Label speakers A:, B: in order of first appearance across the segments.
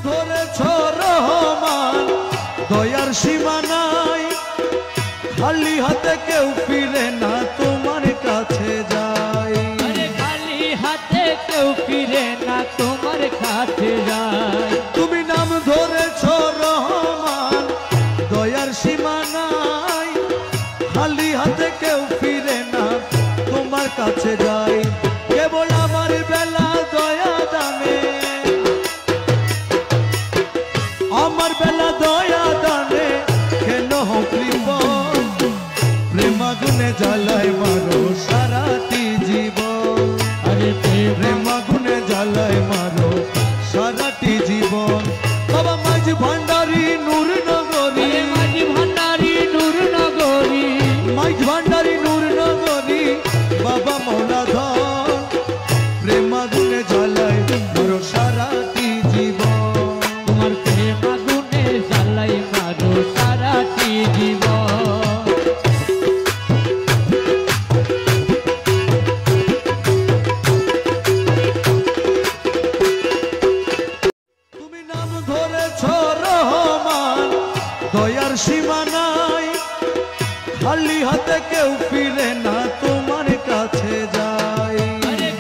A: ধরেছ রহমান দয়ার সীমা নাই, খালি হাতে কেউ ফিরে না তোমার কাছে যায়।
B: খালি হাতে কেউ ফিরে না তোমার কাছে যায়।
A: তুমি নাম ধরেছ রহমান দয়ার সীমা নাই, খালি হাতে কেউ ফিরে না তোমার কাছে যায়। কেবল আমার বেলা দয়া দানে, আমার বেলা দয়া দানে কেন কৃপণ, প্রেম আগুনে জ্বালায় মারো সারাটি জীবন।
B: আরে
A: প্রেম আগুনে জ্বালায় মারো সারাটি জীবন। বাবা মাঝ ভান্ডারি নূর নগরী,
B: মাঝ ভান্ডারি নূর নগরী,
A: মাঝ ভান্ডারি নূর নগরী বাবা মৌলাধর, প্রেম আগুনে জ্বালায় মারো সারাটি জীবন।
B: তোমার প্রেম আগুনে জ্বালাই মারো সারাটি জীবন।
A: তুমি নাম ধরেছ রহমান দয়ার সীমা নাই, খালি হাতে কেউ ফিরে না তোমার কাছে যায়।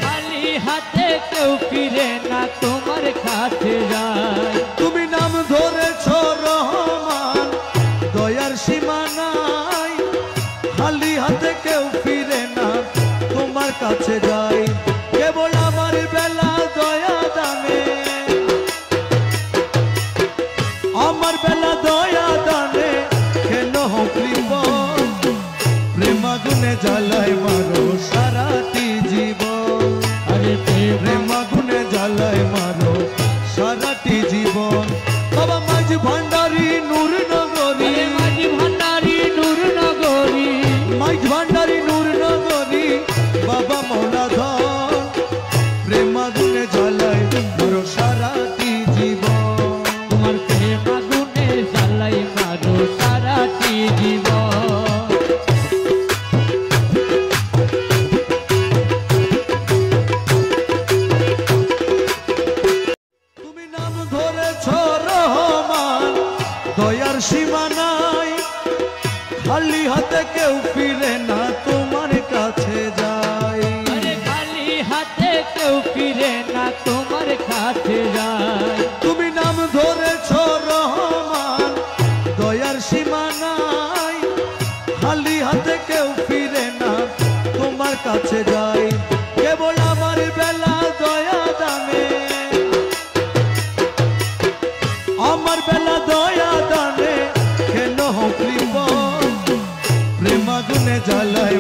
B: খালি হাতে কেউ ফিরে না তোমার কাছে যায়।
A: তুমি নাম ধরেছ রহমান দয়ার সীমা নাই, খালি হাতে কেউ ফিরে না তোমার কাছে যায়। কেবল আমার বেলা দয়া দানে, আমার বেলা দয়া দানে কেন কৃপণ, প্রেম আগুনে জ্বালায় মারো সারাটি জীবন।
B: আরে
A: প্রেম আগুনে জ্বালায় মারো সারাটি জীবন। বাবা মাঝ ভান্ডারি নূর নগরী,
B: মাঝ ভান্ডারি নূর নগরী,
A: মাঝ ভান্ডারি নূর নগরী বাবা মৌলাধর, প্রেম আগুনে জ্বালায় মারো সারাটি জীবন।
B: তোমার প্রেম আগুনে জ্বালাই মারো সারাটি জীবন।
A: তুমি নাম ধরেছ রহমান দয়ার সীমা নাই, খালি হাতে কেউ ফিরে না তোমার কাছে যায়।
B: খালি হাতে কেউ ফিরে না তোমার কাছে যায়।
A: তুমি নাম ধরেছ রহমান দয়ার সীমা নাই, খালি হাতে কেউ ফিরে না তোমার কাছে যায়। কেবল আমার বেলা দয়া দানে, আমার বেলা দয়া দানে কেন কৃপণ, প্রেম আগুনে জ্বালায়